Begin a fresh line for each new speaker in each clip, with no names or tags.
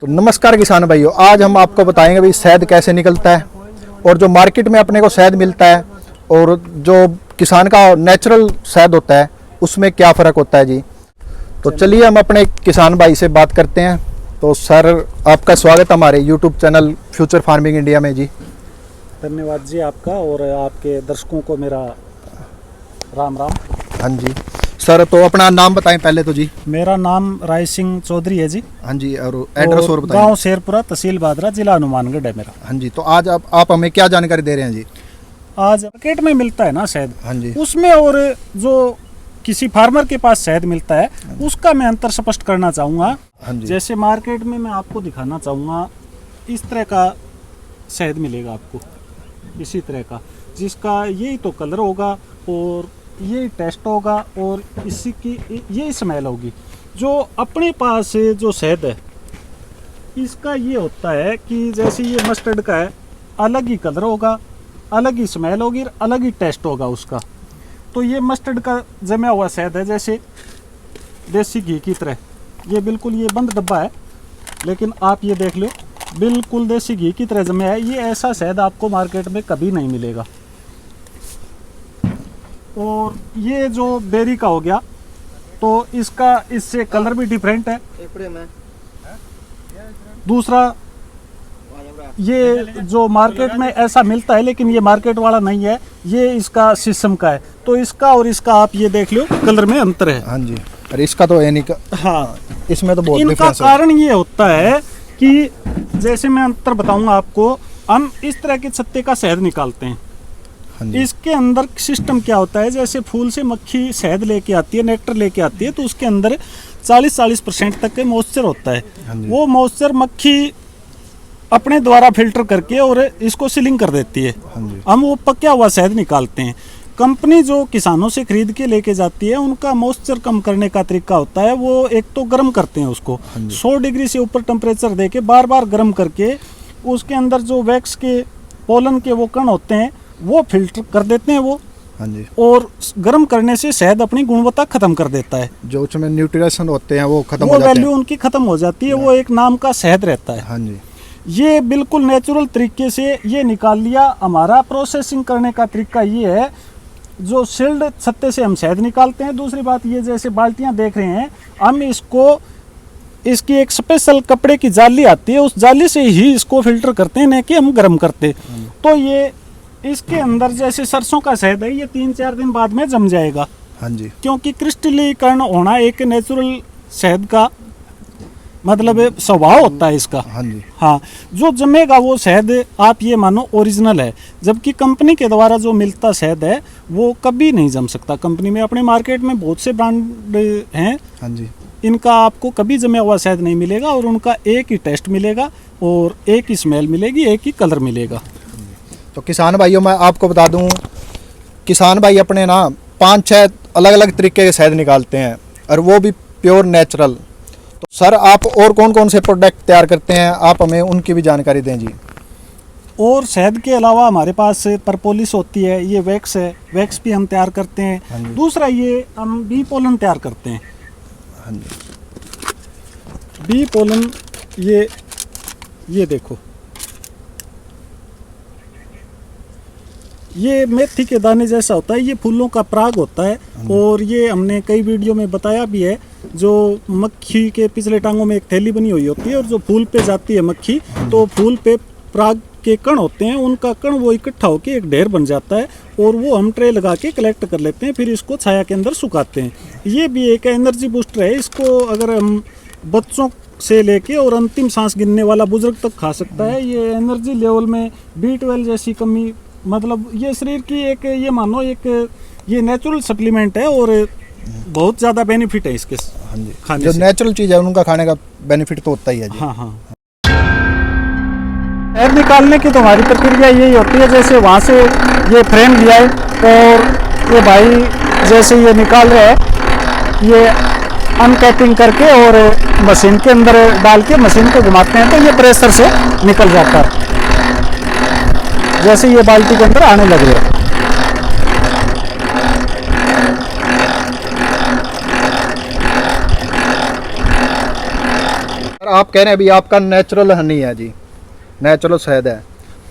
तो नमस्कार किसान भाइयों, आज हम आपको बताएंगे भाई शहद कैसे निकलता है और जो मार्केट में अपने को शहद मिलता है और जो किसान का नेचुरल शहद होता है उसमें क्या फ़र्क होता है जी। तो चलिए हम अपने किसान भाई से बात करते हैं। तो सर, आपका स्वागत हमारे YouTube channel future farming India में जी।
धन्यवाद जी आपका और आपके दर्शकों को मेरा राम राम।
हाँ जी सर, तो अपना नाम बताएं पहले तो जी।
मेरा नाम राय सिंह चौधरी है जी।
हाँ जी, और एड्रेस और बताएं।
गांव शेरपुरा, तहसील बादरा, जिला हनुमानगढ़ है मेरा।
हाँ जी, तो आज आप हमें क्या जानकारी दे रहे हैं जी।
आज मार्केट में मिलता है ना शहद,
हाँ जी,
उसमें और जो किसी फार्मर के पास शहद मिलता है उसका मैं अंतर स्पष्ट करना चाहूँगा।
हाँ जी,
जैसे मार्केट में मैं आपको दिखाना चाहूँगा, इस तरह का शहद मिलेगा आपको, इसी तरह का, जिसका यही तो कलर होगा और ये टेस्ट होगा और इसी की ये स्मेल होगी। जो अपने पास जो शहद है इसका ये होता है कि जैसे ये मस्टर्ड का है, अलग ही कलर होगा, अलग ही स्मेल होगी, अलग ही टेस्ट होगा उसका। तो ये मस्टर्ड का जमा हुआ शहद है, जैसे देसी घी की तरह। ये बिल्कुल ये बंद डब्बा है, लेकिन आप ये देख लो, बिल्कुल देसी घी की तरह जमा है। ये ऐसा शहद आपको मार्केट में कभी नहीं मिलेगा। और ये जो बेरी का हो गया, तो इसका इससे कलर भी डिफरेंट है। दूसरा, ये जो मार्केट में ऐसा मिलता है लेकिन ये मार्केट वाला नहीं है, ये इसका शीशम का है। तो इसका और इसका आप ये देख लो, कलर में अंतर है।
हाँ जी, और इसका तो यानी
हाँ,
इसमें तो बहुत
इनका
डिफरेंस है।
कारण ये होता है कि जैसे मैं अंतर बताऊंगा आपको, हम इस तरह के छत्ते का शहद निकालते हैं।
हाँ जी,
इसके अंदर सिस्टम क्या होता है, जैसे फूल से मक्खी शहद लेके आती है, नेक्टर लेके आती है, तो उसके अंदर 40% तक के मॉइस्चर होता है।
हाँ जी,
वो मॉइस्चर मक्खी अपने द्वारा फिल्टर करके और इसको सीलिंग कर देती है।
हाँ जी,
हम वो पका हुआ शहद निकालते हैं। कंपनी जो किसानों से खरीद के लेके जाती है, उनका मॉइस्चर कम करने का तरीका होता है, वो एक तो गर्म करते हैं उसको,
हाँ जी,
100 डिग्री से ऊपर टेम्परेचर देके बार बार गर्म करके उसके अंदर जो वैक्स के पोलन के वो कण होते हैं वो फिल्टर कर देते हैं वो।
हाँ जी,
और गर्म करने से शहद अपनी गुणवत्ता खत्म कर देता है,
जो उसमें न्यूट्रिशन होते हैं वो खत्म
वो
हो जाते
वैल्यू उनकी खत्म हो जाती है। वो एक नाम का शहद रहता है।
हैं। हाँ जी,
ये बिल्कुल नेचुरल तरीके से ये निकाल लिया। हमारा प्रोसेसिंग करने का तरीका ये है, जो शिल्ड छत्ते से हम शहद निकालते हैं। दूसरी बात, ये जैसे बाल्टियां देख रहे हैं, हम इसको, इसकी एक स्पेशल कपड़े की जाली आती है, उस जाली से ही इसको फिल्टर करते हैं, न कि हम गर्म करते। तो ये इसके अंदर जैसे सरसों का शहद है, ये 3-4 दिन बाद में जम जाएगा,
हाँ जी,
क्योंकि क्रिस्टलीकरण होना एक नेचुरल शहद का मतलब स्वभाव होता है इसका।
हाँ जी,
हाँ, जो जमेगा वो शहद आप ये मानो ओरिजिनल है। जबकि कंपनी के द्वारा जो मिलता शहद है वो कभी नहीं जम सकता। कंपनी में अपने मार्केट में बहुत से ब्रांड हैं,
हाँ जी,
इनका आपको कभी जमा हुआ शहद नहीं मिलेगा और उनका एक ही टेस्ट मिलेगा और एक ही स्मेल मिलेगी, एक ही कलर मिलेगा।
तो किसान भाइयों, मैं आपको बता दूं, किसान भाई अपने ना 5-6 अलग अलग तरीके के शहद निकालते हैं और वो भी प्योर नेचुरल। तो सर, आप और कौन कौन से प्रोडक्ट तैयार करते हैं, आप हमें उनकी भी जानकारी दें जी।
और शहद के अलावा हमारे पास परपोलिस होती है, ये वैक्स है, वैक्स भी हम तैयार करते
हाँ
हैं।
जी।
दूसरा, ये हम बी पोलन तैयार करते हैं।
हाँ जी,
बी पोलन, ये देखो, ये मेथी के दाने जैसा होता है, ये फूलों का पराग होता है। और ये हमने कई वीडियो में बताया भी है, जो मक्खी के पिछले टांगों में एक थैली बनी हुई होती है और जो फूल पे जाती है मक्खी, तो फूल पे पराग के कण होते हैं, उनका कण वो इकट्ठा होकर एक ढेर बन जाता है और वो हम ट्रे लगा के कलेक्ट कर लेते हैं, फिर इसको छाया के अंदर सुखाते हैं। ये भी एक एनर्जी बूस्टर है। इसको अगर हम बच्चों से लेके और अंतिम सांस गिनने वाला बुजुर्ग तक खा सकता है। ये एनर्जी लेवल में B12 जैसी कमी, मतलब ये शरीर की एक, ये मानो एक ये नेचुरल सप्लीमेंट है और बहुत ज़्यादा बेनिफिट है इसके
हाँ जी,
खाने
जो
से।
नेचुरल चीज़ है उनका खाने का बेनिफिट तो होता ही है जी।
हाँ हाँ, शहद निकालने की तो हमारी प्रक्रिया यही होती है, जैसे वहाँ से ये फ्रेम लिया है और ये भाई जैसे ये निकाल रहे हैं, ये अनकैपिंग करके और मशीन के अंदर डाल के मशीन को घुमाते हैं, तो ये प्रेशर से निकल जाता है, जैसे ये बाल्टी के अंदर आने लग रहा है।
आप कह रहे हैं अभी आपका नेचुरल हनी है जी, नेचुरल शहद है,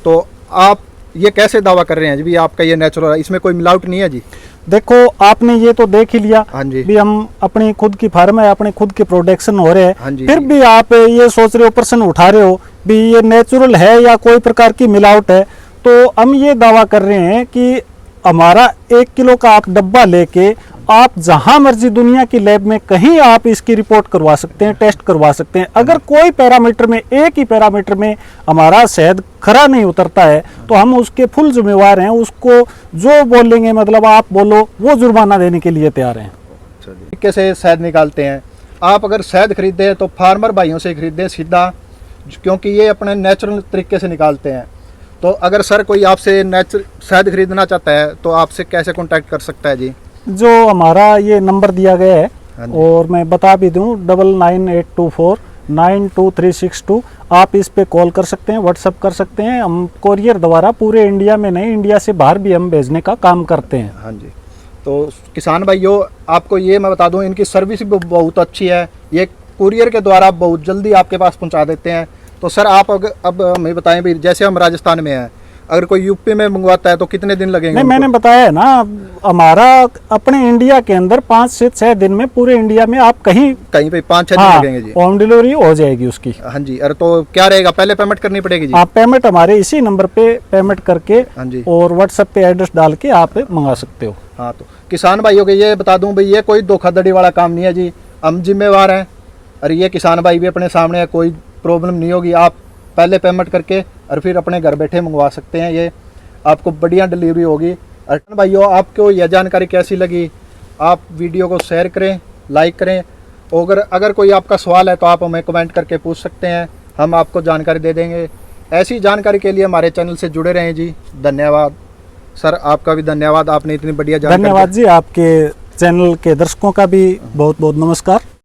तो आप ये कैसे दावा कर रहे हैं जी भी आपका ये नेचुरल है, इसमें कोई मिलावट नहीं है जी?
देखो आपने ये तो देख ही लिया,
हाँ जी।
भी हम अपनी खुद की फार्म है, अपने खुद के प्रोडक्शन हो रहे
हाँ
हैं,
जी,
फिर
जी।
भी आप ये सोच रहे हो, प्रश्न उठा रहे हो भी ये नेचुरल है या कोई प्रकार की मिलावट है। तो हम ये दावा कर रहे हैं कि हमारा 1 किलो का आप डब्बा लेके आप जहां मर्जी दुनिया की लैब में कहीं आप इसकी रिपोर्ट करवा सकते हैं, टेस्ट करवा सकते हैं। अगर कोई पैरामीटर में, एक ही पैरामीटर में हमारा शहद खरा नहीं उतरता है तो हम उसके फुल जिम्मेवार हैं। उसको जो बोलेंगे, मतलब आप बोलो, वो जुर्माना देने के लिए तैयार हैं।
तरीके से शहद निकालते हैं। आप अगर शहद खरीदते हैं तो फार्मर भाइयों से खरीदें सीधा, क्योंकि ये अपने नेचुरल तरीके से निकालते हैं। तो अगर सर कोई आपसे शहद खरीदना चाहता है तो आपसे कैसे कांटेक्ट कर सकता है जी?
जो हमारा ये नंबर दिया गया है,
हाँ जी।
और मैं बता भी दूं 99,824,92362, आप इस पे कॉल कर सकते हैं, व्हाट्सअप कर सकते हैं। हम कोरियर द्वारा पूरे इंडिया में नहीं, इंडिया से बाहर भी हम भेजने का काम करते हैं।
हाँ जी। तो किसान भाइयों, आपको ये मैं बता दूं, इनकी सर्विस भी बहुत अच्छी है। ये कुरियर के द्वारा बहुत जल्दी आपके पास पहुंचा देते हैं। तो सर आप अब हमें बताएं भाई, जैसे हम राजस्थान में हैं, अगर कोई यूपी में मंगवाता है तो कितने दिन लगेंगे?
नहीं, मैंने बताया है ना, हमारा अपने इंडिया के अंदर 5 से 6 दिन में पूरे इंडिया में आप कहीं
पे 5-6 दिन
हाँ,
लगेंगे जी।
होम डिलीवरी हो जाएगी उसकी।
हाँ जी। अरे तो क्या रहेगा, पहले पेमेंट करनी पड़ेगी जी?
आप पेमेंट हमारे इसी नंबर पे पेमेंट करके,
हाँ जी,
और व्हाट्सएप पे एड्रेस डाल के आप मंगा सकते हो।
हाँ। तो किसान भाइयों को ये बता दूं भाई, ये कोई धोखाधड़ी वाला काम नहीं है जी, हम जिम्मेवार हैं। और ये किसान भाई भी अपने सामने है, कोई प्रॉब्लम नहीं होगी। आप पहले पेमेंट करके और फिर अपने घर बैठे मंगवा सकते हैं, ये आपको बढ़िया डिलीवरी होगी। और भाइयों, आपको यह जानकारी कैसी लगी? आप वीडियो को शेयर करें, लाइक करें, और अगर कोई आपका सवाल है तो आप हमें कमेंट करके पूछ सकते हैं, हम आपको जानकारी दे देंगे। ऐसी जानकारी के लिए हमारे चैनल से जुड़े रहें जी। धन्यवाद सर, आपका भी धन्यवाद, आपने इतनी बढ़िया जानकारी।
धन्यवाद जी, आपके चैनल के दर्शकों का भी बहुत बहुत नमस्कार।